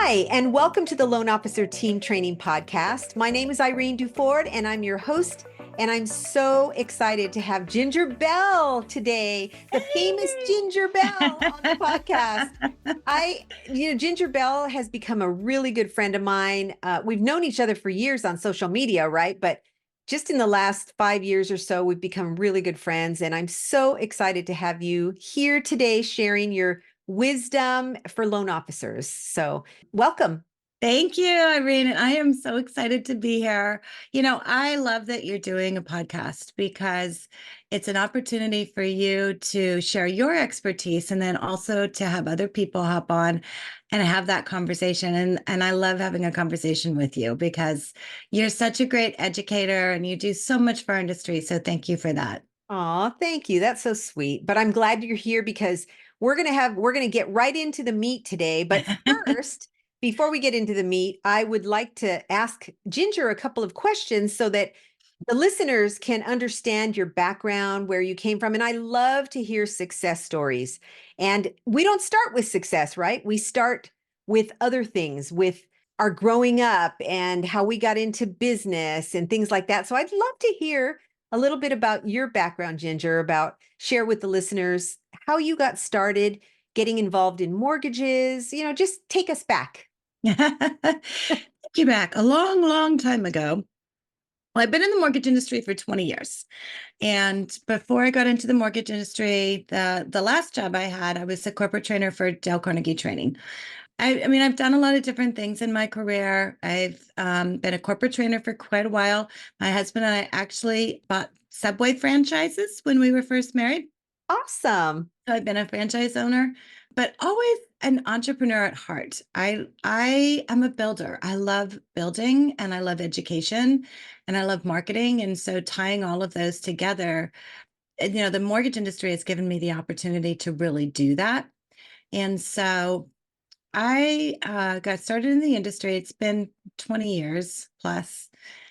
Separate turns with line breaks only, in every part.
Hi, and welcome to the Loan Officer Team Training Podcast. My name is Irene Duford, and I'm your host. And I'm so excited to have Ginger Bell today, the famous Ginger Bell on the podcast. Ginger Bell has become a really good friend of mine. We've known each other for years on social media, right? But just in the last 5 years or so, we've become really good friends. And I'm so excited to have you here today sharing your wisdom for loan officers. So welcome.
Thank you, Irene. And I am so excited to be here. I love that you're doing a podcast because it's an opportunity for you to share your expertise and then also to have other people hop on and have that conversation. And I love having a conversation with you because you're such a great educator and you do so much for our industry. So thank you for that.
Oh, thank you. That's so sweet. But I'm glad you're here because we're going to get right into the meat today. But first, before we get into the meat, I would like to ask Ginger a couple of questions so that the listeners can understand your background, where you came from. And I love to hear success stories. And we don't start with success, right? We start with other things, with our growing up and how we got into business and things like that. So I'd love to hear a little bit about your background, Ginger, share with the listeners how you got started getting involved in mortgages. Just take us back.
Take you back a long, long time ago. Well, I've been in the mortgage industry for 20 years. And before I got into the mortgage industry, the last job I had, I was a corporate trainer for Dale Carnegie Training. I've done a lot of different things in my career. I've been a corporate trainer for quite a while. My husband and I actually bought Subway franchises when we were first married.
Awesome.
So I've been a franchise owner, but always an entrepreneur at heart. I am a builder. I love building and I love education and I love marketing. And so tying all of those together, the mortgage industry has given me the opportunity to really do that. And so I got started in the industry. It's been 20 years plus.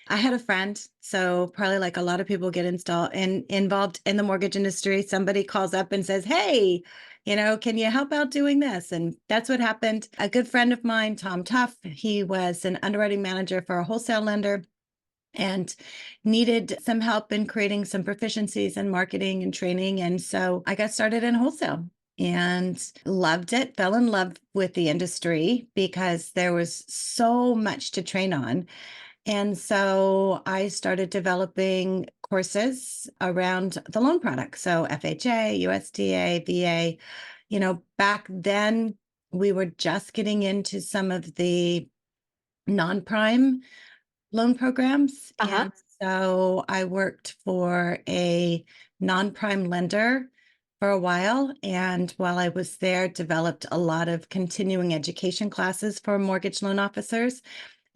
I had a friend, so probably like a lot of people get involved in the mortgage industry. Somebody calls up and says, "Hey, can you help out doing this?" And that's what happened. A good friend of mine, Tom Tuff, he was an underwriting manager for a wholesale lender and needed some help in creating some proficiencies in marketing and training. And so I got started in wholesale and loved it, fell in love with the industry because there was so much to train on. And so I started developing courses around the loan product. So FHA, USDA, VA, back then we were just getting into some of the non-prime loan programs.
Uh-huh.
And so I worked for a non-prime lender for a while. And while I was there, developed a lot of continuing education classes for mortgage loan officers.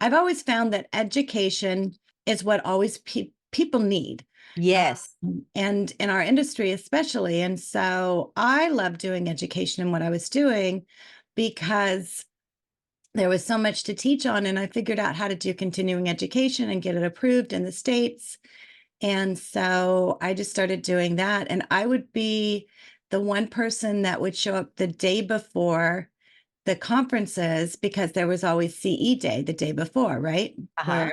I've always found that education is what always people need.
Yes.
And in our industry, especially. And so I love doing education in what I was doing because there was so much to teach on. And I figured out how to do continuing education and get it approved in the States. And so I just started doing that. And I would be the one person that would show up the day before the conferences because there was always CE day the day before, right?
Uh-huh.
Where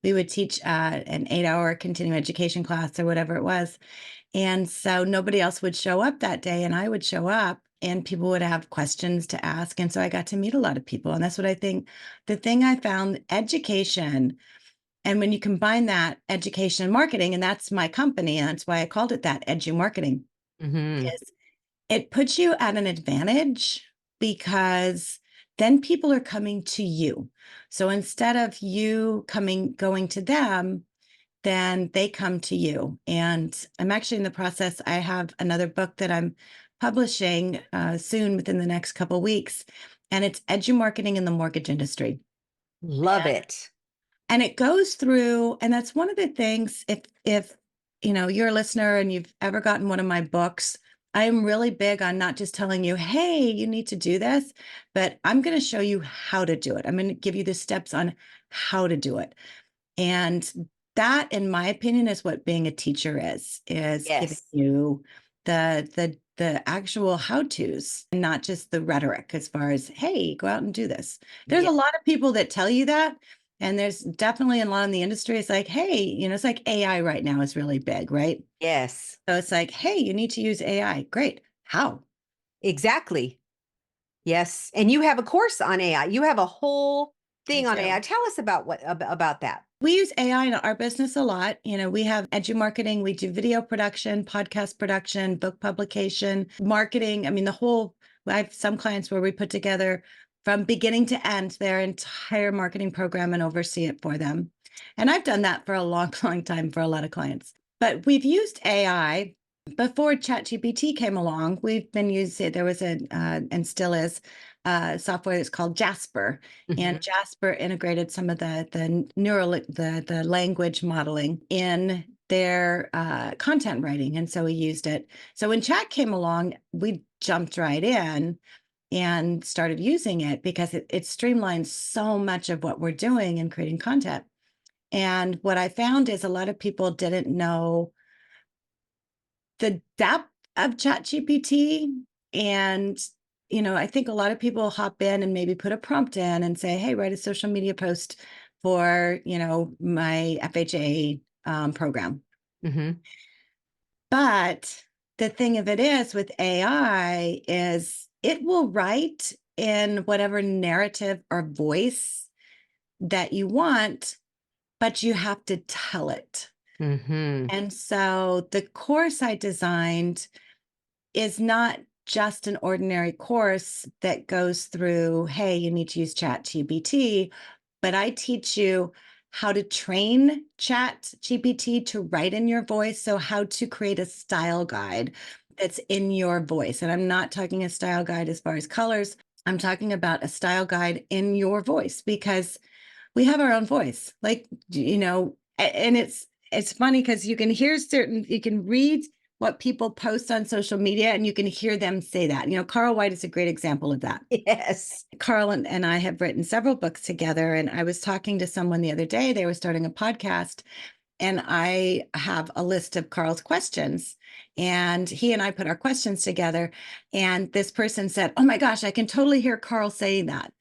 we would teach an 8-hour continuing education class or whatever it was. And so nobody else would show up that day. And I would show up and people would have questions to ask. And so I got to meet a lot of people. And that's what I think the thing I found education. And when you combine that education and marketing, and that's my company, and that's why I called it that, EduMarketing, is it puts you at an advantage because then people are coming to you. So instead of you going to them, then they come to you. And I'm actually in the process. I have another book that I'm publishing soon within the next couple of weeks, and it's EduMarketing in the mortgage industry.
Love it.
And it goes through, and that's one of the things, if you're a listener and you've ever gotten one of my books, I am really big on not just telling you, hey, you need to do this, but I'm going to show you how to do it. I'm going to give you the steps on how to do it. And that, in my opinion, is what being a teacher is
Yes.
giving you the the actual how-tos and not just the rhetoric as far as, hey, go out and do this. There's
Yeah.
a lot of people that tell you that. And there's definitely a lot in the industry. It's like, hey, it's like AI right now is really big, right?
Yes,
So it's like, hey, you need to use AI. Great. How?
exactly. Yes. And you have a course on AI. You have a whole
I
thing on AI.
do.
Tell us about about that.
We use AI in our business a lot. We have EduMarketing, we do video production, podcast production, book publication, marketing. I mean, I have some clients where we put together from beginning to end their entire marketing program and oversee it for them. And I've done that for a long, long time for a lot of clients. But we've used AI before ChatGPT came along. We've been using, there was and still is, software that's called Jasper. And
Mhm.
Jasper integrated some of the language modeling in their content writing, and so we used it. So when Chat came along, we jumped right in and started using it because it streamlines so much of what we're doing in creating content. And what I found is a lot of people didn't know the depth of ChatGPT. And, I think a lot of people hop in and maybe put a prompt in and say, hey, write a social media post for, my FHA program.
Mhm.
But the thing of it is with AI is it will write in whatever narrative or voice that you want, but you have to tell it.
Mhm.
And so the course I designed is not just an ordinary course that goes through, hey, you need to use ChatGPT, but I teach you how to train ChatGPT to write in your voice. So, how to create a style guide that's in your voice. And I'm not talking a style guide as far as colors, I'm talking about a style guide in your voice because we have our own voice. And it's funny because you can read what people post on social media and you can hear them say that. Carl White is a great example of that.
Yes.
Carl and I have written several books together. And I was talking to someone the other day, they were starting a podcast, and I have a list of Carl's questions. And he and I put our questions together. And this person said, oh my gosh, I can totally hear Carl saying that.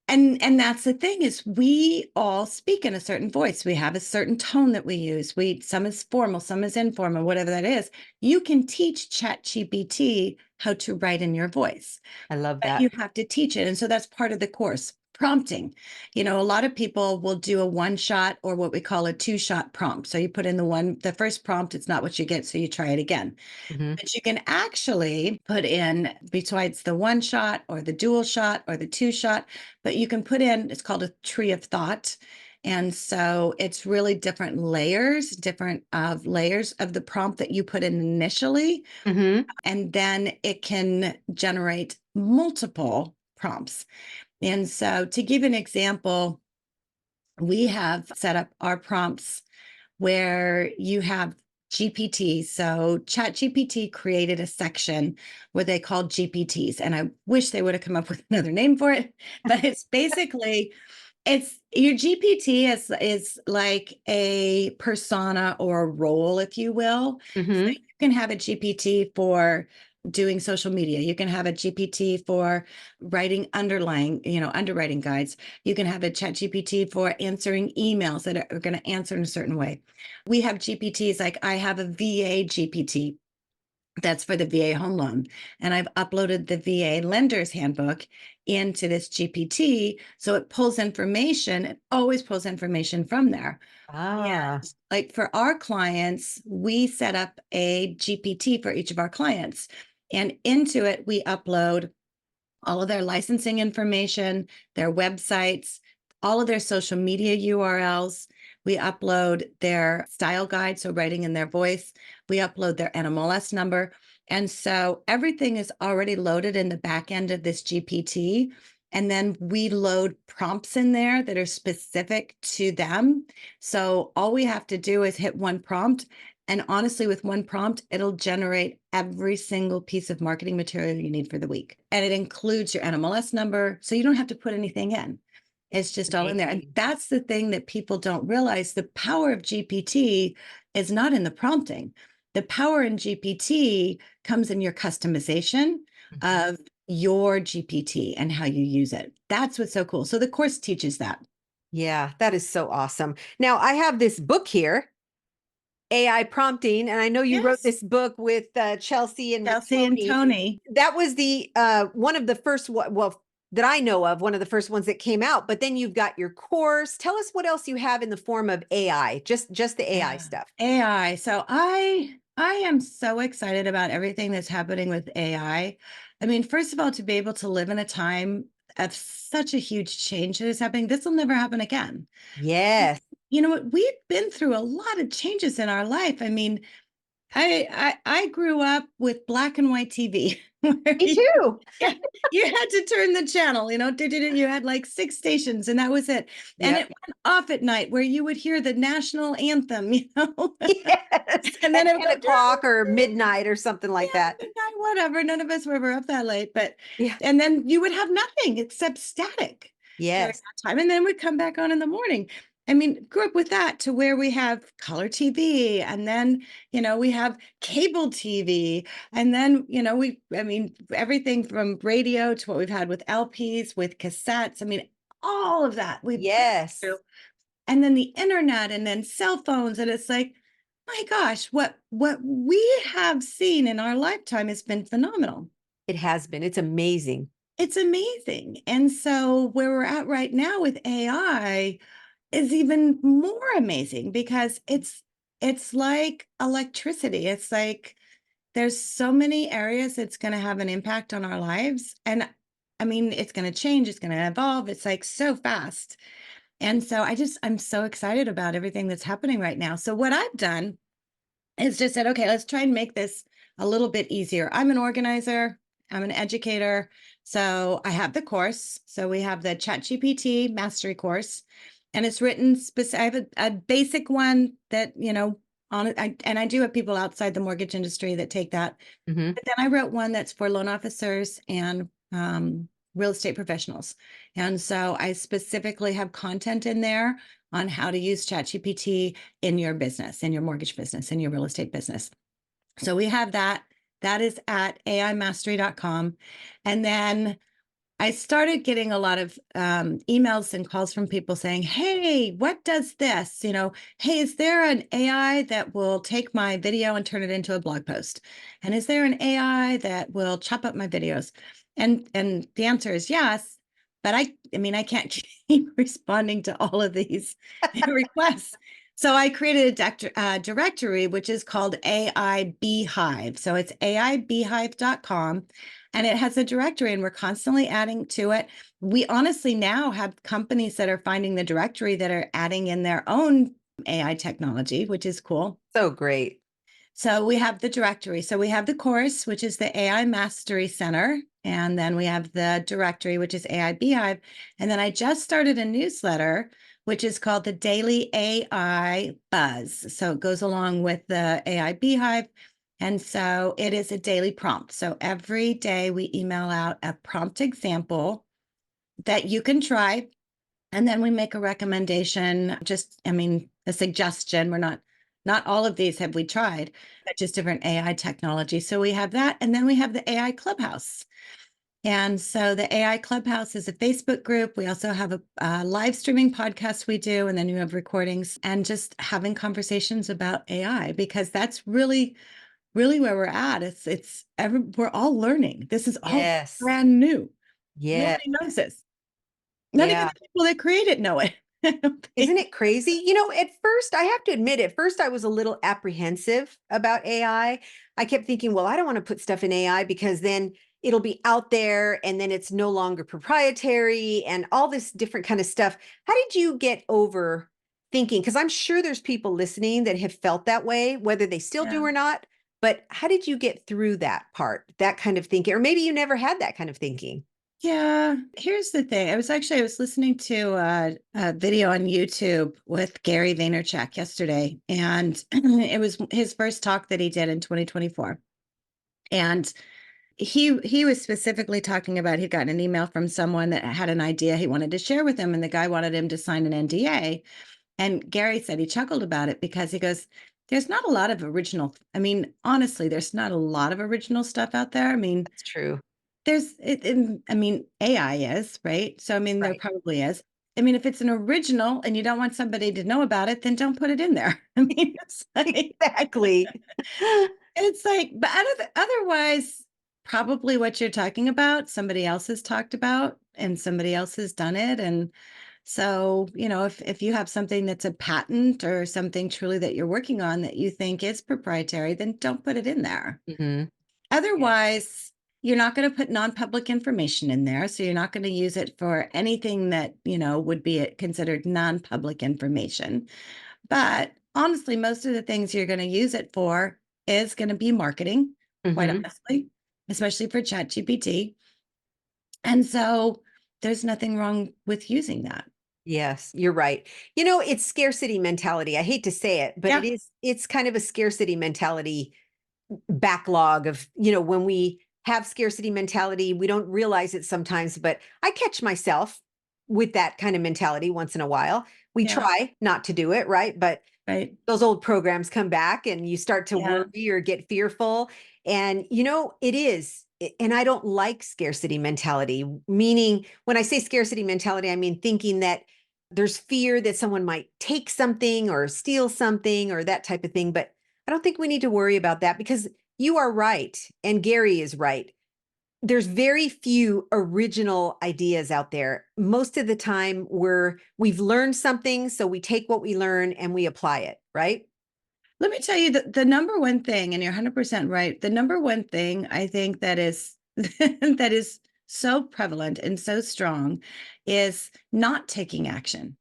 And that's the thing is we all speak in a certain voice. We have a certain tone that we use. Some is formal, some is informal, whatever that is. You can teach ChatGPT how to write in your voice,
I love
but
that.
you have to teach it. And so that's part of the course. Prompting. A lot of people will do a one shot or what we call a two-shot prompt. So you put in the first prompt, it's not what you get, so you try it again.
Mhm.
But you can actually put in, besides the one shot or the dual shot or the two shot, but you can put in, it's called a tree of thought. And so it's really different layers of the prompt that you put in initially.
Mhm.
And then it can generate multiple prompts. And so to give an example, we have set up our prompts where you have GPT. So ChatGPT created a section where they called GPTs. And I wish they would have come up with another name for it. But it's basically it's your GPT is like a persona or a role, if you will. So you
Mhm.
can have a GPT for doing social media. You can have a GPT for writing underwriting guides. You can have a chat GPT for answering emails that are going to answer in a certain way. We have GPTs, like I have a VA GPT that's for the VA home loan. And I've uploaded the VA lender's handbook into this GPT. So it always pulls information from there.
Ah.
And like for our clients, we set up a GPT for each of our clients. And into it, we upload all of their licensing information, their websites, all of their social media URLs. We upload their style guide, so writing in their voice. We upload their NMLS number. And so everything is already loaded in the back end of this GPT. And then we load prompts in there that are specific to them. So all we have to do is hit one prompt. And honestly, with one prompt, it'll generate every single piece of marketing material you need for the week. And it includes your NMLS number. So you don't have to put anything in. It's just all in there. And
Amazing.
that's the thing that people don't realize. The power of GPT is not in the prompting. the power in GPT comes in your customization
Mhm.
of your GPT and how you use it. That's what's so cool. So the course teaches that.
Yeah, that is so awesome. Now, I have this book here, AI prompting, and I know you wrote
Yes.
this book with Chelsea and with
Chelsea and
Tony.
Tony.
That was the one of the first well that I know of, one of the first ones that came out. But then you've got your course. Tell us what else you have in the form of AI, just the AI
Yeah.
stuff.
AI. So I am so excited about everything that's happening with AI. I mean, first of all, to be able to live in a time of such a huge change that is happening, this will never happen again.
Yes,
You know what? We've been through a lot of changes in our life. I mean, I grew up with black and white TV. where
me too.
yeah, you had to turn the channel, you had like 6 stations and that was it. And it
Yep.
went off at night where you would hear the national anthem,
Yes,
and then
at
it would
10
go,
o'clock or midnight or something like
yeah,
that.
midnight, whatever. None of us were ever up that late, but
Yeah.
and then you would have nothing except static during
Yes.
that time, and then we'd come back on in the morning. I mean, grew up with that to where we have color TV, and then we have cable TV, and then I mean, everything from radio to what we've had with LPs, with cassettes. I mean, all of that we've been through,
Yes.
and then the internet, and then cell phones, and it's like, my gosh, what we have seen in our lifetime has been phenomenal.
It has been. It's amazing.
It's amazing. And so where we're at right now with AI is even more amazing because it's like electricity. It's like there's so many areas it's going to have an impact on our lives, and I mean, it's going to change, it's going to evolve. It's like so fast. And so I'm so excited about everything that's happening right now. So what I've done is just said, okay, let's try and make this a little bit easier. I'm an organizer, I'm an educator. So I have the course. So we have the ChatGPT mastery course, and it's written I have a basic one that, on it. And I do have people outside the mortgage industry that take that.
Hmm.
But then I wrote one that's for loan officers and real estate professionals. And so I specifically have content in there on how to use ChatGPT in your business, in your mortgage business, in your real estate business. So we have that. That is at aimastery.com. And then I started getting a lot of emails and calls from people saying, hey, what does this? Hey, is there an AI that will take my video and turn it into a blog post? And is there an AI that will chop up my videos? And the answer is yes. But I mean, I can't keep responding to all of these requests. So I created a directory, which is called AI Beehive. So it's aibeehive.com, and it has a directory, and we're constantly adding to it. We honestly now have companies that are finding the directory that are adding in their own AI technology, which is cool.
So great.
So we have the directory. So we have the course, which is the AI Mastery Center. And then we have the directory, which is AI Beehive. And then I just started a newsletter, which is called the Daily AI Buzz. So it goes along with the AI Beehive. And so it is a daily prompt. So every day we email out a prompt example that you can try. And then we make a recommendation, I mean, a suggestion. Not all of these have we tried, but just different AI technology. So we have that. And then we have the AI Clubhouse. And so the AI Clubhouse is a Facebook group. We also have a live streaming podcast we do, and then you have recordings and just having conversations about AI, because that's really, really where we're at. We're all learning. This is all
Yes.
brand new.
Yeah.
Nobody knows this. Not even
Yeah.
the people that create it know it. I don't
Isn't
think.
it crazy? At first, I have to admit, at first I was a little apprehensive about AI. I kept thinking, well, I don't want to put stuff in AI because then it'll be out there and then it's no longer proprietary and all this different kind of stuff. How did you get over thinking? Because I'm sure there's people listening that have felt that way, whether they still do
Yeah.
or not. But how did you get through that part, that kind of thinking? Or maybe you never had that kind of thinking.
Yeah. Here's the thing. I was listening to a video on YouTube with Gary Vaynerchuk yesterday, and it was his first talk that he did in 2024. And he was specifically talking about he'd gotten an email from someone that had an idea he wanted to share with him, and the guy wanted him to sign an NDA. And Gary said he chuckled about it because he goes, there's not a lot of original, I mean, honestly, there's not a lot of original stuff out there. I mean,
That's true.
I mean, AI is, right? So, I mean, there
Right.
probably is. I mean, if it's an original and you don't want somebody to know about it, then don't put it in there. I mean,
Exactly.
but otherwise, probably what you're talking about, somebody else has talked about and somebody else has done it. And so, if you have something that's a patent or something truly that you're working on that you think is proprietary, then don't put it in there.
Hmm. Yes.
Otherwise, you're not going to put non-public information in there. So you're not going to use it for anything that, would be considered non-public information. But honestly, most of the things you're going to use it for is going to be marketing, quite
Hmm.
honestly, especially for ChatGPT. And so there's nothing wrong with using that.
Yes, you're right. It's scarcity mentality. I hate to say it, but
Yeah.
it's kind of a scarcity mentality backlog of, when we have scarcity mentality, we don't realize it sometimes, but I catch myself with that kind of mentality once in a while. We
Yeah.
try not to do it, right? But
Right.
those old programs come back and you start to
Yeah.
worry or get fearful. And, it is. And I don't like scarcity mentality, meaning when I say scarcity mentality, I mean thinking that there's fear that someone might take something or steal something or that type of thing. But I don't think we need to worry about that because you are right. And Gary is right. There's very few original ideas out there. Most of the time we've learned something, so we take what we learn and we apply it, right?
Let me tell you the number one thing, and you're 100% right. The number one thing I think that is that is so prevalent and so strong is not taking action.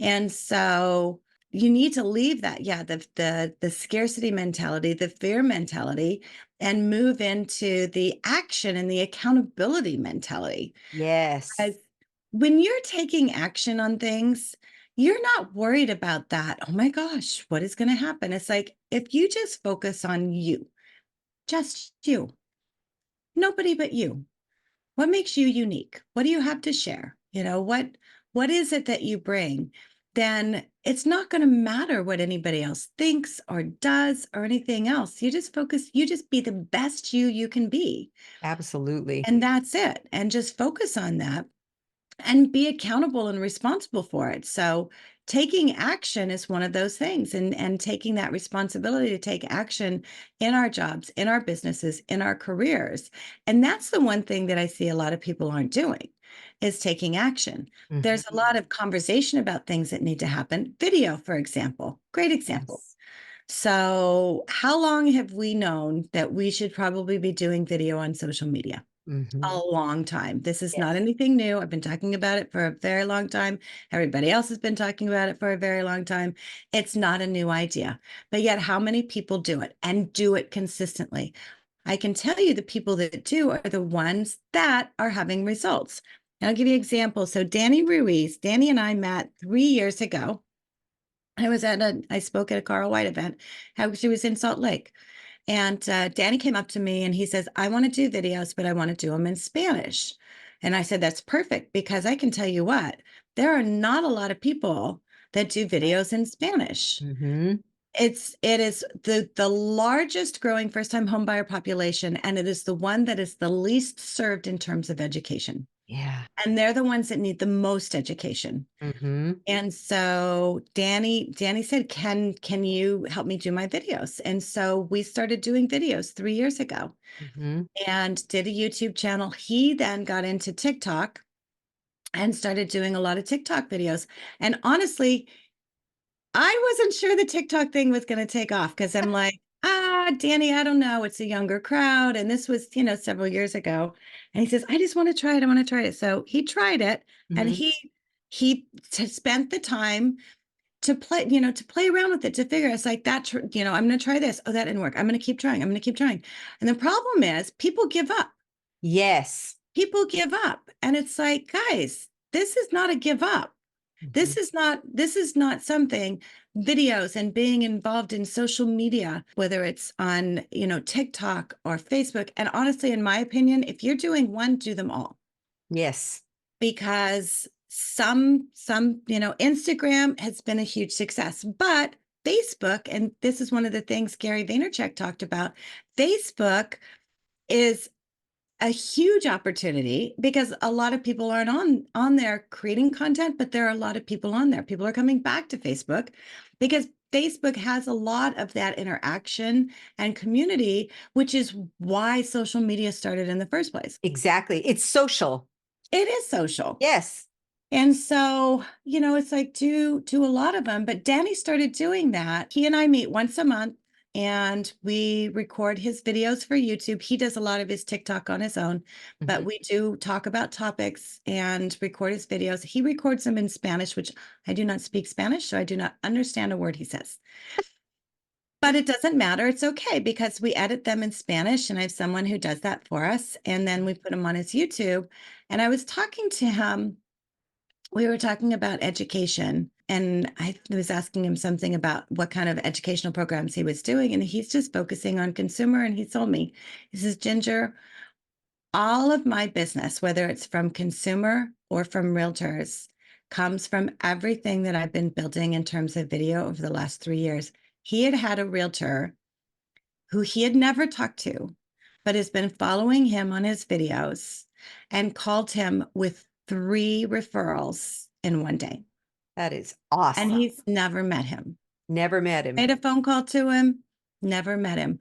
And so you need to leave that, yeah, the scarcity mentality, the fear mentality, and move into the action and the accountability mentality.
Yes.
As when you're taking action on things, you're not worried about that. Oh my gosh, what is going to happen? It's like if you just focus on you, just you, nobody but you. What makes you unique? What do you have to share? What is it that you bring? Then it's not going to matter what anybody else thinks or does or anything else. You just be the best you can be.
Absolutely.
And that's it. And just focus on that and be accountable and responsible for it. So taking action is one of those things, and taking that responsibility to take action in our jobs, in our businesses, in our careers. And that's the one thing that I see a lot of people aren't doing is taking action. There's a lot
Mhm.
of conversation about things that need to happen. Video, for example, great example.
Yes.
So how long have we known that we should probably be doing video on social media? A
Mhm.
long time. This is not
Yes.
anything new. I've been talking about it for a very long time. Everybody else has been talking about it for a very long time. It's not a new idea. But yet, how many people do it and do it consistently? I can tell you the people that do are the ones that are having results. And I'll give you an example. So, Danny and I met 3 years ago. I spoke at a Carl White event. She was in Salt Lake. And Danny came up to me and he says, I want to do videos, but I want to do them in Spanish. And I said, that's perfect because I can tell you what, there are not a lot of people that do videos in Spanish.
Mhm.
It is the largest growing first time homebuyer population, and it is the one that is the least served in terms of education.
Yeah.
And they're the ones that need the most education.
Mhm.
And so Danny said, can you help me do my videos? And so we started doing videos 3 years ago
Mhm.
and did a YouTube channel. He then got into TikTok and started doing a lot of TikTok videos. And honestly, I wasn't sure the TikTok thing was going to take off because I'm like, Danny, I don't know. It's a younger crowd. And this was, several years ago. And he says, I just want to try it. I want to try it. So he tried it and
Mhm.
he spent the time to play around with it, to figure it's like that, I'm going to try this. Oh, that didn't work. I'm going to keep trying. I'm going to keep trying. And the problem is people give up.
Yes.
People give up. And it's like, guys, this is not a give up.
Mhm.
This is not something, videos and being involved in social media, whether it's on, TikTok or Facebook. And honestly, in my opinion, if you're doing one, do them all
Yes.
because Instagram has been a huge success, but Facebook, and this is one of the things Gary Vaynerchuk talked about, Facebook is a huge opportunity because a lot of people aren't on there creating content, but there are a lot of people on there. People are coming back to Facebook because Facebook has a lot of that interaction and community, which is why social media started in the first place.
Exactly. It's social.
It is social.
Yes.
And so, it's like do a lot of them. But Danny started doing that. He and I meet once a month and we record his videos for YouTube. He does a lot of his TikTok on his own, but
Mhm.
we do talk about topics and record his videos. He records them in Spanish, which I do not speak Spanish, so I do not understand a word he says. But it doesn't matter. It's okay because we edit them in Spanish and I have someone who does that for us. And then we put them on his YouTube. And I was talking to him, we were talking about education, and I was asking him something about what kind of educational programs he was doing, and he's just focusing on consumer. And he told me, he says, Ginger, all of my business, whether it's from consumer or from realtors, comes from everything that I've been building in terms of video over the last 3 years. He had a realtor who he had never talked to, but has been following him on his videos and called him with 3 referrals in one day.
That is
And
awesome.
he's never met him.
Never met him.
Made a phone call to him, never met him.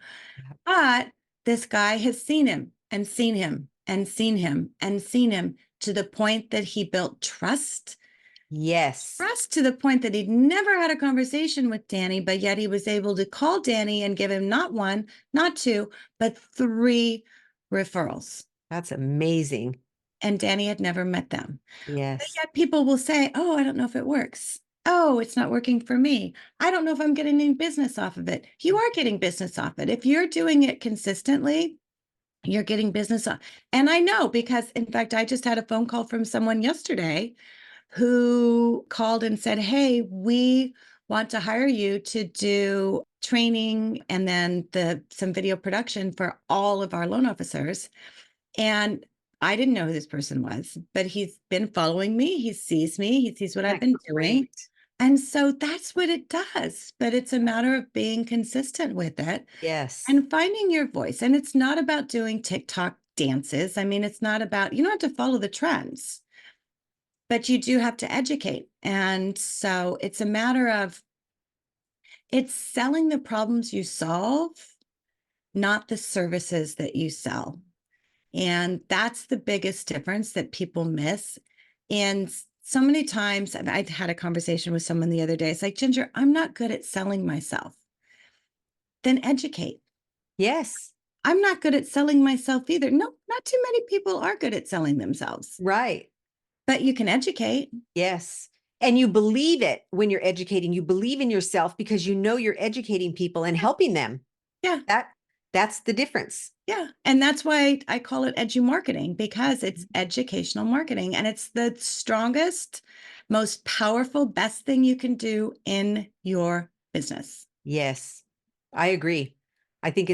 But this guy has seen him and seen him and seen him and seen him to the point that he built
Yes.
trust to the point that he'd never had a conversation with Danny, but yet he was able to call Danny and give him not one, not two, but 3 referrals.
That's amazing.
And Danny had never met them. But
Yes.
yet people will say, oh, I don't know if it works. Oh, it's not working for me. I don't know if I'm getting any business off of it. You are getting business off it. If you're doing it consistently, you're getting business off. And I know because, in fact, I just had a phone call from someone yesterday who called and said, hey, we want to hire you to do training and then some video production for all of our loan officers. And I didn't know who this person was, but he's been following me. He sees me. He sees what I've
That's
been doing.
great.
And so that's what it does. But it's a matter of being consistent with it
Yes.
and finding your voice. And it's not about doing TikTok dances. I mean, it's not about, you don't have to follow the trends, but you do have to educate. And so it's a matter of it's selling the problems you solve, not the services that you sell. And that's the biggest difference that people miss. And so many times, I had a conversation with someone the other day. It's like, Ginger, I'm not good at selling myself. Then educate.
Yes.
I'm not good at selling myself either. No, not too many people are good at selling themselves,
Right.
but you can educate.
Yes. And you believe it when you're educating. You believe in yourself because you know you're educating people and helping them.
Yeah.
That's the difference.
Yeah. And that's why I call it EduMarketing, because it's educational marketing and it's the strongest, most powerful, best thing you can do in your business.
Yes. I agree. I think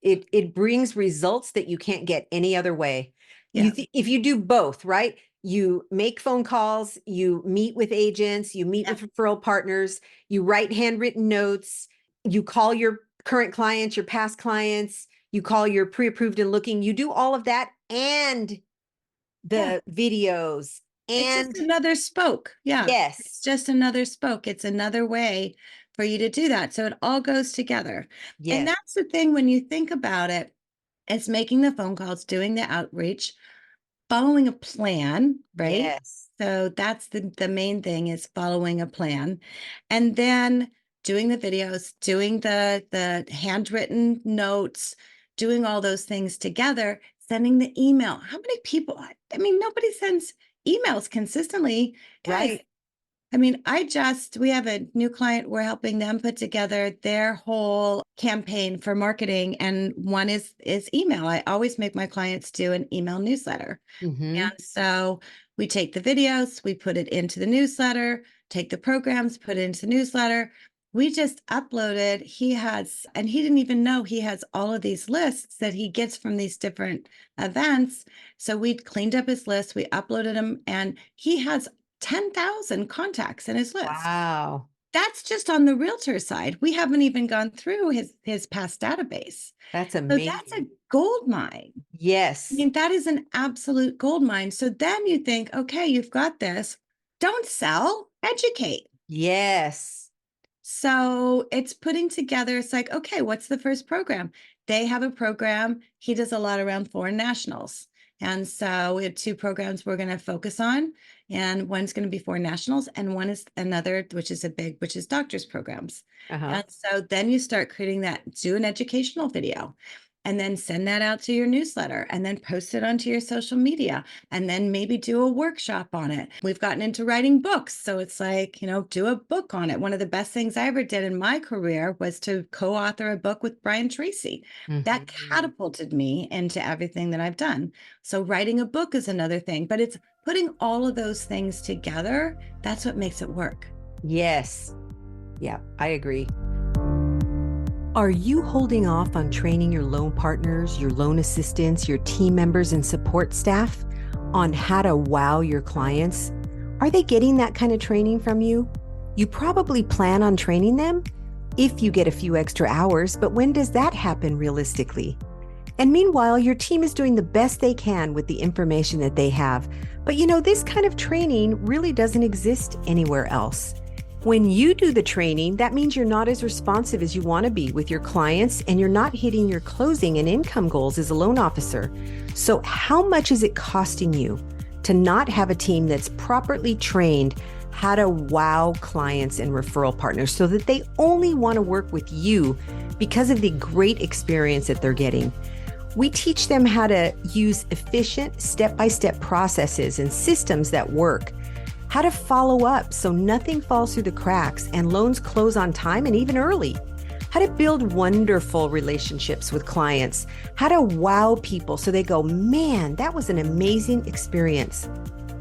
it brings results that you can't get any other way.
Yeah.
If you do both, right? You make phone calls, you meet with agents, you meet
Yeah.
with referral partners, you write handwritten notes, you call your current clients, your past clients, you call your pre-approved and looking, you do all of that and
Yeah.
the videos
It's just
and
another spoke. Yeah. It's
yes,
just another spoke. It's another way for you to do that. So it all goes together. And
yes,
that's the thing when you think about it, it's making the phone calls, doing the outreach, following a plan, right?
yes,
So that's the main thing is following a plan. And then doing the videos, doing the handwritten notes, doing all those things together, sending the email. How many people, I mean, nobody sends emails consistently. Guys,
right.
I mean, we have a new client. We're helping them put together their whole campaign for marketing. And one is email. I always make my clients do an email newsletter.
Mm-hmm.
And so we take the videos, we put it into the newsletter, take the programs, put it into the newsletter. We just uploaded, and he didn't even know he has all of these lists that he gets from these different events. So we cleaned up his list, we uploaded them, and he has 10,000 contacts in his list.
Wow.
that's just on the realtor side. We haven't even gone through his past database.
That's
So that's a
amazing.
gold mine. I
Yes.
mean, that is an absolute gold mine. So then you think, okay, you've got this. Don't sell, educate.
Yes.
So it's putting together, it's like, okay, what's the first program? They have a program. He does a lot around foreign nationals. And so we have two programs we're going to focus on. And one's going to be foreign nationals, and one is another, which is a big, which is doctors programs.
Uh-huh.
And so then you start creating that, do an educational video, and then send that out to your newsletter, and then post it onto your social media, and then maybe do a workshop on it. We've gotten into writing books. So it's like, do a book on it. One of the best things I ever did in my career was to co-author a book with Brian Tracy. That
Mhm.
catapulted me into everything that I've done. So writing a book is another thing, but it's putting all of those things together. That's what makes it work.
Yes. Yeah, I agree. Are you holding off on training your loan partners, your loan assistants, your team members, and support staff on how to wow your clients? Are they getting that kind of training from you? You probably plan on training them if you get a few extra hours, but when does that happen realistically? And meanwhile, your team is doing the best they can with the information that they have. But this kind of training really doesn't exist anywhere else. When you do the training, that means you're not as responsive as you want to be with your clients, and you're not hitting your closing and income goals as a loan officer. So how much is it costing you to not have a team that's properly trained how to wow clients and referral partners so that they only want to work with you because of the great experience that they're getting? We teach them how to use efficient step-by-step processes and systems that work, how to follow up so nothing falls through the cracks and loans close on time and even early, how to build wonderful relationships with clients, how to wow people so they go, man, that was an amazing experience.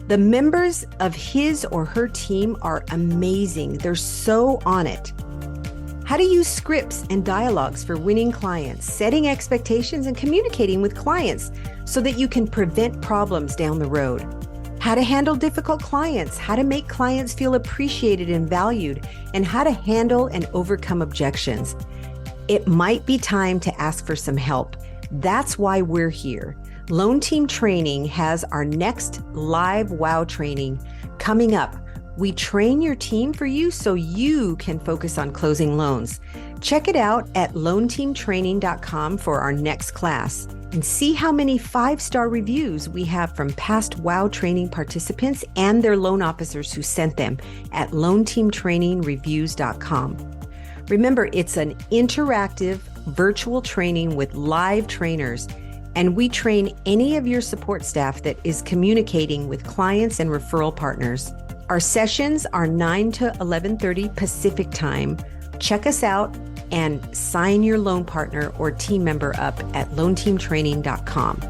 The members of his or her team are amazing. They're so on it. How to use scripts and dialogues for winning clients, setting expectations, and communicating with clients so that you can prevent problems down the road. How to handle difficult clients, how to make clients feel appreciated and valued, and how to handle and overcome objections. It might be time to ask for some help. That's why we're here. Loan Team Training has our next live WOW training coming up. We train your team for you so you can focus on closing loans. Check it out at loanteamtraining.com for our next class and see how many 5-star reviews we have from past WOW training participants and their loan officers who sent them at loanteamtrainingreviews.com. Remember, it's an interactive virtual training with live trainers, and we train any of your support staff that is communicating with clients and referral partners. Our sessions are 9 to 11:30 Pacific time. Check us out and sign your loan partner or team member up at loanteamtraining.com.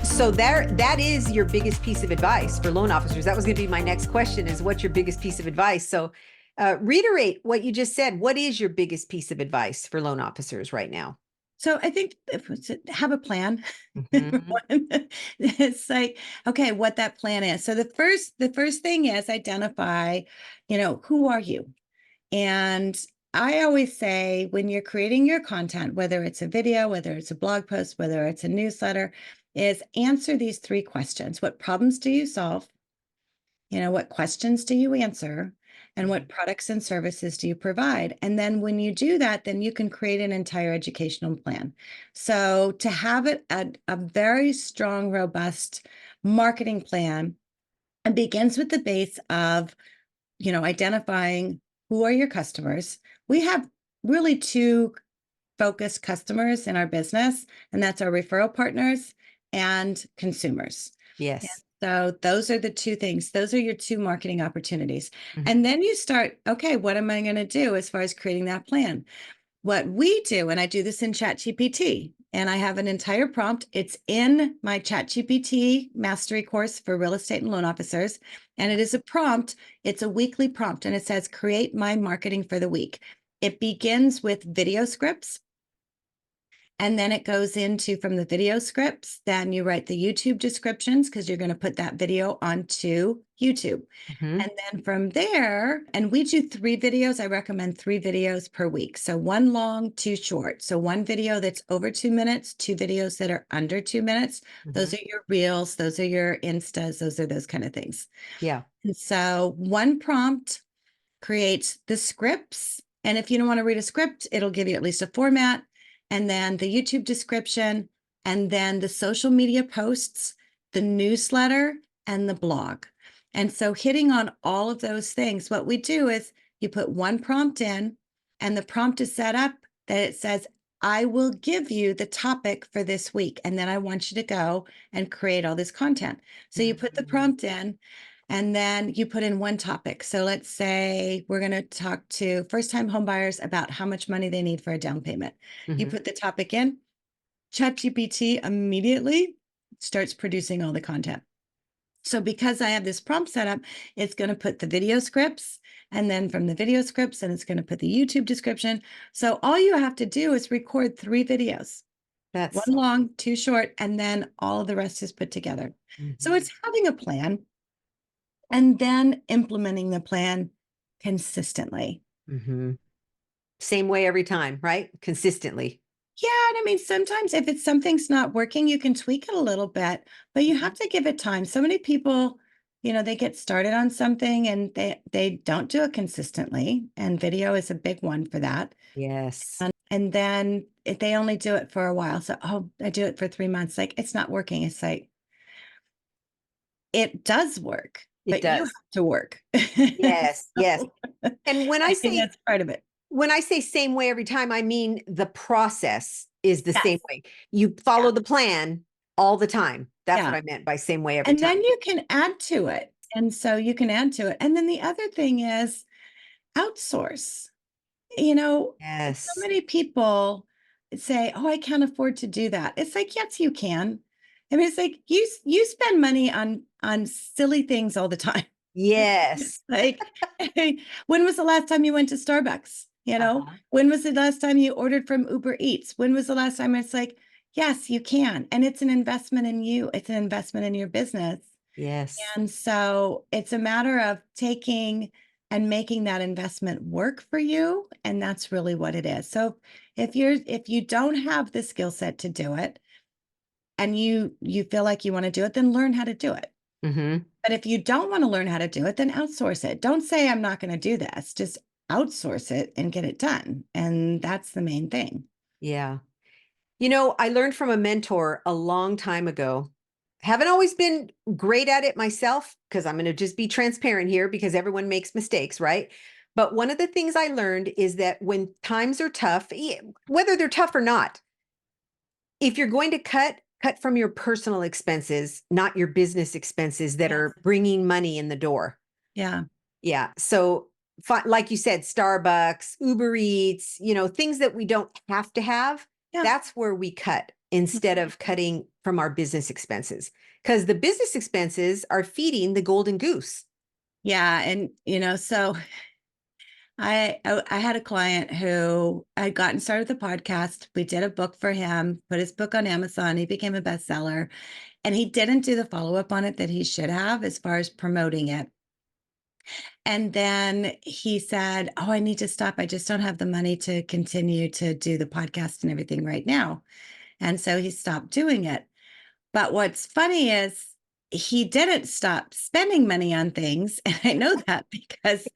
So that is your biggest piece of advice for loan officers. That was going to be my next question, is what's your biggest piece of advice? So reiterate what you just said. What is your biggest piece of advice for loan officers right now?
So I think have a plan.
Mhm.
It's like, okay, what that plan is. So the first thing is identify, who are you? And I always say, when you're creating your content, whether it's a video, whether it's a blog post, whether it's a newsletter, is answer these 3 questions. What problems do you solve? What questions do you answer? And what products and services do you provide? And then when you do that, then you can create an entire educational plan. So to have it a very strong, robust marketing plan, it begins with the base of, identifying who are your customers. We have really 2 focused customers in our business, and that's our referral partners and consumers. And
Yes.
so those are the 2 things. Those are your 2 marketing opportunities.
Mhm.
And then you start, okay, what am I going to do as far as creating that plan? What we do, and I do this in ChatGPT, and I have an entire prompt. It's in my ChatGPT mastery course for real estate and loan officers. And it is a prompt. It's a weekly prompt, and it says, create my marketing for the week. It begins with video scripts. And then it goes into from the video scripts, then you write the YouTube descriptions because you're going to put that video onto YouTube.
Mhm.
And then from there, and we do 3 videos. I recommend 3 videos per week. So one long, 2 short. So one video that's over 2 minutes, 2 videos that are under 2 minutes. Those
Mhm.
are your reels, those are your instas, those are those kind of things.
Yeah.
And so one prompt creates the scripts. And if you don't want to read a script, it'll give you at least a format. And then the YouTube description, and then the social media posts, the newsletter, and the blog. And so, hitting on all of those things, what we do is you put one prompt in, and the prompt is set up that it says, I will give you the topic for this week. And then I want you to go and create all this content. So, you put the
Mhm.
prompt in, and then you put in one topic. So let's say we're going to talk to first-time homebuyers about how much money they need for a down payment. You
Mhm.
put the topic in, ChatGPT immediately starts producing all the content. So because I have this prompt set up, it's going to put the video scripts, and then from the video scripts, and it's going to put the YouTube description. So all you have to do is record 3 videos, one
That's
long, 2 short, and then all of the rest is put together. So
Mhm.
it's having a plan and then implementing the plan consistently.
Mhm. Same way every time, right? Consistently.
Yeah, and I mean, sometimes if it's something's not working, you can tweak it a little bit, but you
Mhm.
have to give it time. So many people, they get started on something and they don't do it consistently, and video is a big one for that.
Yes,
And then if they only do it for a while, so oh, I do it for 3 months, like it's not working. It's like it does work,
it
but you
does.
have to work.
Yes, yes.
So
And
I think that's part of it.
when I say same way every time, I mean the process is the same
Yes.
way. You
Yeah.
follow the plan all the time. That's what
Yeah.
I meant by same way every
And
time.
then you can add to it. And so you can add to it. And then the other thing is outsource. So
Yes.
many people say, "Oh, I can't afford to do that." It's like, yes, you can. I mean, it's like you spend money on silly things all the time.
Yes.
Like, when was the last time you went to Starbucks?
Uh-huh.
When was the last time you ordered from Uber Eats? When was the last time? It's like, yes, you can. And it's an investment in you, it's an investment in your business.
Yes.
And so it's a matter of taking and making that investment work for you. And that's really what it is. So if you don't have the skill set to do it and you feel like you want to do it, then learn how to do it.
Mhm.
But if you don't want to learn how to do it, then outsource it. Don't say, I'm not going to do this. Just outsource it and get it done. And that's the main thing.
Yeah. I learned from a mentor a long time ago. Haven't always been great at it myself because I'm going to just be transparent here because everyone makes mistakes, right? But one of the things I learned is that when times are tough, whether they're tough or not, if you're going to cut from your personal expenses, not your business expenses that
Yes.
are bringing money in the door.
Yeah.
Yeah. So, like you said, Starbucks, Uber Eats, things that we don't have to have,
Yeah.
that's where we cut instead of cutting from our business expenses. Because the business expenses are feeding the golden goose.
Yeah. And, so I had a client who had gotten started the podcast. We did a book for him, put his book on Amazon. He became a bestseller, and he didn't do the follow up on it that he should have as far as promoting it. And then he said, "Oh, I need to stop. I just don't have the money to continue to do the podcast and everything right now." And so he stopped doing it. But what's funny is he didn't stop spending money on things, and I know that because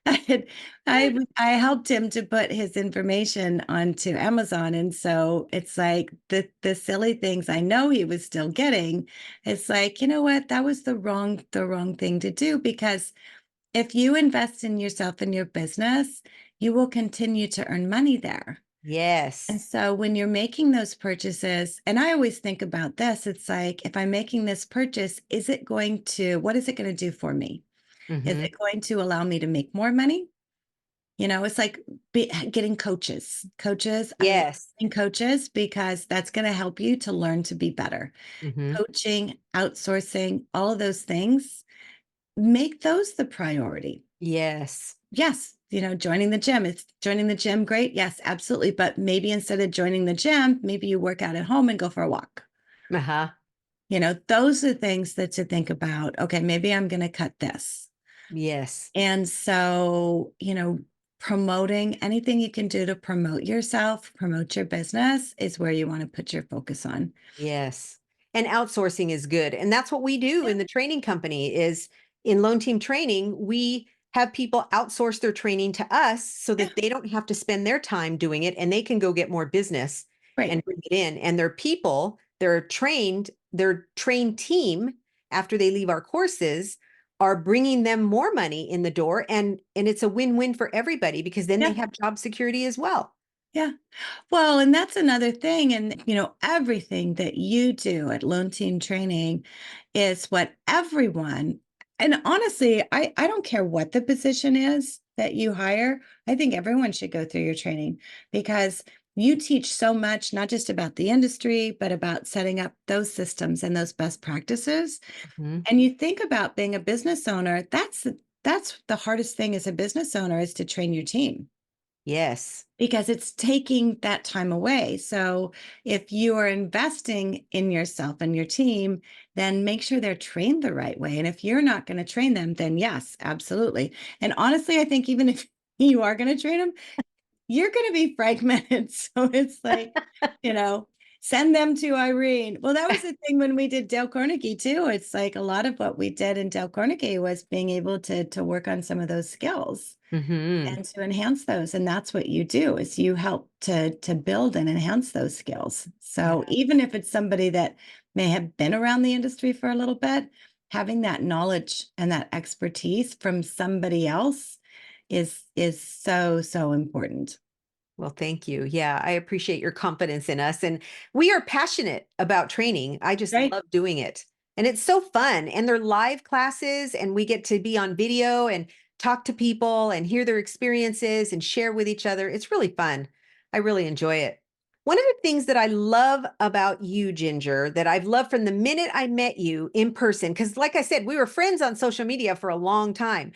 I helped him to put his information onto Amazon, and so it's like the silly things I know he was still getting. It's like, you know what? That was the wrong thing to do, because if you invest in yourself and your business, you will continue to earn money there. And
Yes.
so when you're making those purchases, and I always think about this, it's like, if I'm making this purchase, what is it going to do for me? Is
Hmm.
it going to allow me to make more money? It's like getting coaches. Coaches, I love
Yes.
getting coaches because that's going to help you to learn to be better.
Hmm.
Coaching, outsourcing, all of those things, make those the priority.
Yes.
Yes, joining the gym. Is joining the gym great? Yes, absolutely. But maybe instead of joining the gym, maybe you work out at home and go for a walk.
Uh-huh.
Those are things that to think about. Okay, maybe I'm going to cut this.
Yes.
And so, promoting anything you can do to promote yourself, promote your business is where you want to put your focus on.
Yes. And outsourcing is good. And that's what we do
Yeah,
in the training company is in loan team training, we have people outsource their training to us so
yeah,
that they don't have to spend their time doing it and they can go get more business
right.
and bring it in. And their people, their trained team after they leave our courses are bringing them more money in the door and it's a win-win for everybody because then they
Yeah,
have job security as well.
yeah. Well, and that's another thing. And, everything that you do at Loan Team Training is what everyone, and honestly, I don't care what the position is that you hire. I think everyone should go through your training because you teach so much, not just about the industry, but about setting up those systems and those best practices.
Mhm.
And you think about being a business owner, that's the hardest thing as a business owner is to train your team
Yes.
because it's taking that time away. So if you are investing in yourself and your team, then make sure they're trained the right way. And if you're not going to train them, then yes, absolutely. And honestly, I think even if you are going to train them, you're going to be fragmented. So it's like, you know, send them to Irene. Well, that was the thing when we did Dale Carnegie too. It's like a lot of what we did in Dale Carnegie was being able to work on some of those skills
Hmm.
and to enhance those. And that's what you do is you help to build and enhance those skills.
Yeah.
So even if it's somebody that may have been around the industry for a little bit, having that knowledge and that expertise from somebody else is so, so important.
Well, thank you. Yeah, I appreciate your confidence in us. And we are passionate about training. I just
Right.
love doing it. And it's so fun. And they're live classes, and we get to be on video and talk to people and hear their experiences and share with each other. It's really fun. I really enjoy it. One of the things that I love about you, Ginger, that I've loved from the minute I met you in person, because like I said, we were friends on social media for a long time.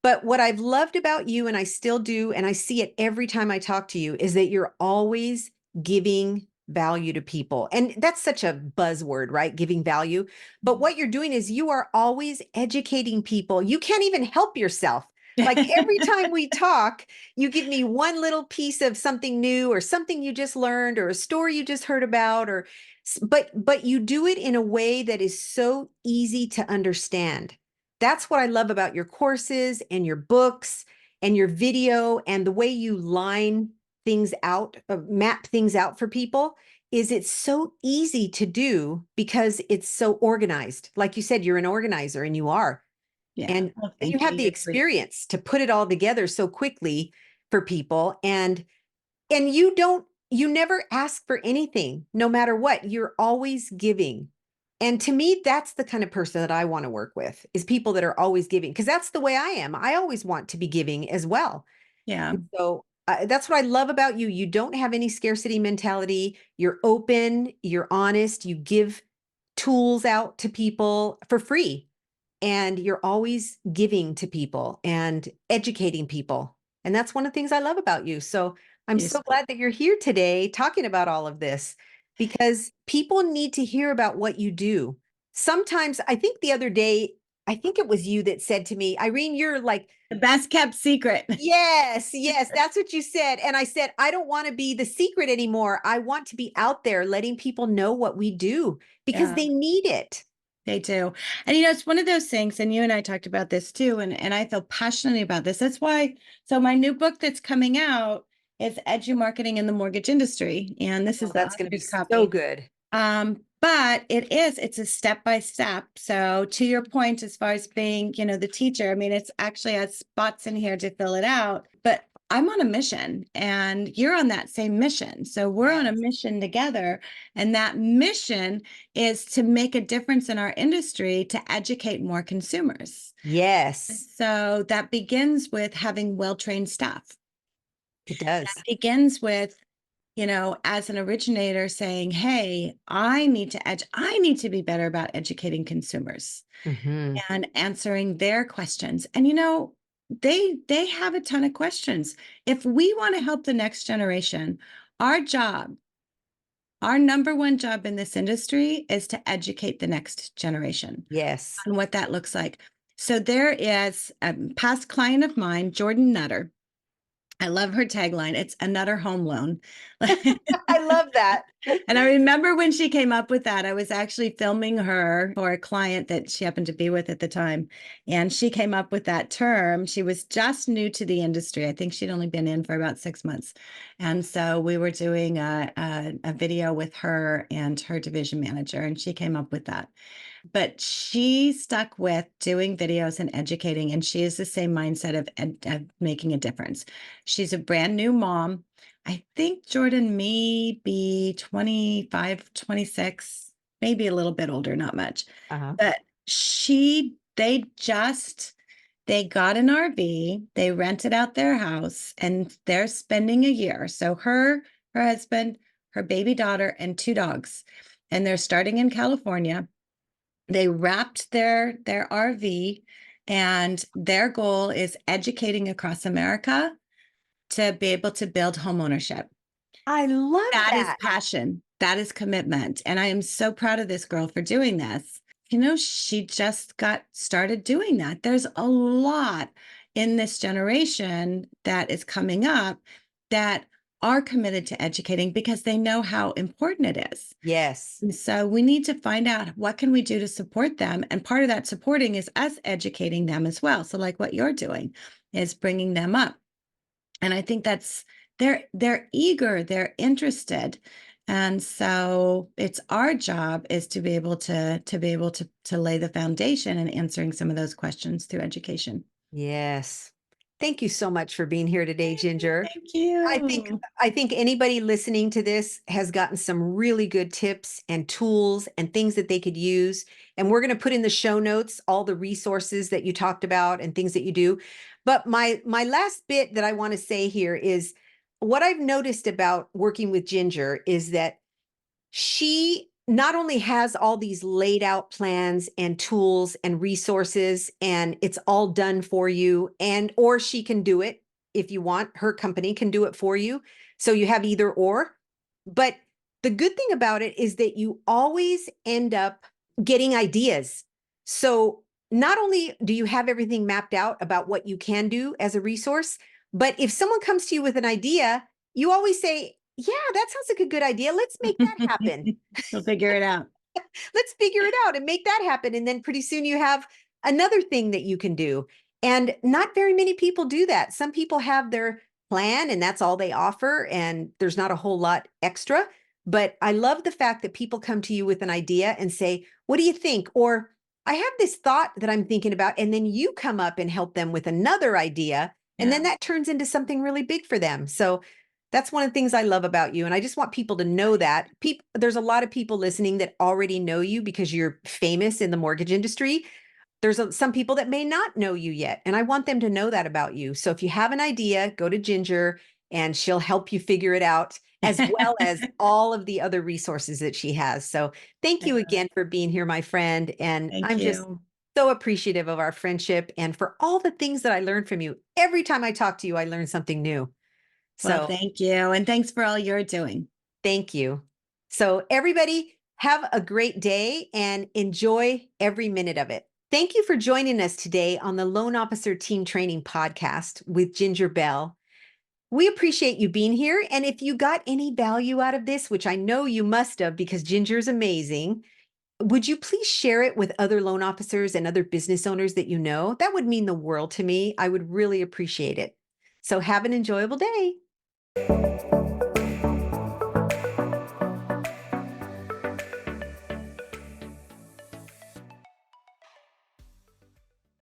But what I've loved about you, and I still do, and I see it every time I talk to you, is that you're always giving value to people. And that's such a buzzword, right? Giving value. But what you're doing is you are always educating people. You can't even help yourself. Like every time we talk, you give me one little piece of something new or something you just learned or a story you just heard about or but you do it in a way that is so easy to understand. That's what I love about your courses and your books and your video and the way you line things out, map things out for people is it's so easy to do because it's so organized. Like you said, you're an organizer and you are.
Yeah.
And
Well,
you
thank you.
have the
You're sweet.
experience to put it all together so quickly for people. And you never ask for anything, no matter what. You're always giving. And to me, that's the kind of person that I want to work with is people that are always giving, because that's the way I am. I always want to be giving as well.
Yeah.
And so that's what I love about you. You don't have any scarcity mentality. You're open, you're honest, you give tools out to people for free, and you're always giving to people and educating people. And that's one of the things I love about you. So I'm
You're
so
sweet.
glad that you're here today talking about all of this because people need to hear about what you do. Sometimes I think the other day, I think it was you that said to me, Irene, you're like,
The best kept secret.
yes, yes, that's what you said. And I said, I don't want to be the secret anymore. I want to be out there letting people know what we do because
Yeah.
they need it.
They do. And it's one of those things, and you and I talked about this too, and I feel passionately about this. That's why, so my new book that's coming out is EduMarketing in the Mortgage Industry. And this
Oh,
is the
that's going to be
author's
so
copy.
good.
But it's a step by step. So to your point, as far as being, the teacher, I mean, it's actually has spots in here to fill it out, but I'm on a mission and you're on that same mission. So we're on a
Yes.
mission together. And that mission is to make a difference in our industry to educate more consumers.
Yes,
So that begins with having well-trained staff.
it
That
does.
begins with as an originator saying, hey, I need to be better about educating consumers
Hmm.
and answering their questions. And they have a ton of questions. If we want to help the next generation, our job, our number one job in this industry is to educate the next generation
Yes.
on what that looks like. So there is a past client of mine, Jordan Nutter. I love her tagline. It's a Nutter home loan.
I love that.
And I remember when she came up with that, I was actually filming her for a client that she happened to be with at the time. And she came up with that term. She was just new to the industry. I think she'd only been in for about 6 months. And so we were doing a video with her and her division manager, and she came up with that. But she stuck with doing videos and educating, and she has the same mindset of making a difference. She's a brand new mom. I think Jordan may be 25, 26, maybe a little bit older, not much.
Uh-huh.
But they got an RV, they rented out their house, and they're spending a year. So her husband, her baby daughter, and 2 dogs. And they're starting in California. They wrapped their RV, and their goal is educating across America to be able to build homeownership.
I love
That is
that.
passion. That is commitment. And I am so proud of this girl for doing this. You know, she just got started doing that. There's a lot in this generation that is coming up that are committed to educating because they know how important it is.
Yes.
And so we need to find out what can we do to support them. And part of that supporting is us educating them as well. So like what you're doing is bringing them up. And I think that's they're eager, they're interested. And so it's our job is to be able to lay the foundation and answering some of those questions through education.
Yes. Thank you so much for being here today, Ginger.
Thank
I think
you.
I think anybody listening to this has gotten some really good tips and tools and things that they could use. And we're going to put in the show notes all the resources that you talked about and things that you do. But my last bit that I want to say here is what I've noticed about working with Ginger is that she not only has all these laid out plans and tools and resources and it's all done for you, and or she can do it if you want, her company can do it for you, so you have either or. But the good thing about it is that you always end up getting ideas. So not only do you have everything mapped out about what you can do as a resource, but if someone comes to you with an idea, you always say, yeah, that sounds like a good idea. Let's make that happen.
We'll figure it out.
Let's figure it out and make that happen. And then pretty soon you have another thing that you can do. And not very many people do that. Some people have their plan and that's all they offer. And there's not a whole lot extra. But I love the fact that people come to you with an idea and say, what do you think? Or I have this thought that I'm thinking about. And then you come up and help them with another idea. And
Yeah.
then that turns into something really big for them. So that's one of the things I love about you. And I just want people to know that there's a lot of people listening that already know you because you're famous in the mortgage industry. There's some people that may not know you yet. And I want them to know that about you. So if you have an idea, go to Ginger and she'll help you figure it out, as well as all of the other resources that she has. So thank you again for being here, my friend. And
Thank
I'm just
you.
so appreciative of our friendship and for all the things that I learned from you. Every time I talk to you, I learn something new.
Well,
So
thank you. And thanks for all you're doing.
thank you. So everybody have a great day and enjoy every minute of it. Thank you for joining us today on the Loan Officer Team Training Podcast with Ginger Bell. We appreciate you being here. And if you got any value out of this, which I know you must have because Ginger's amazing, would you please share it with other loan officers and other business owners that you know? That would mean the world to me. I would really appreciate it. So have an enjoyable day.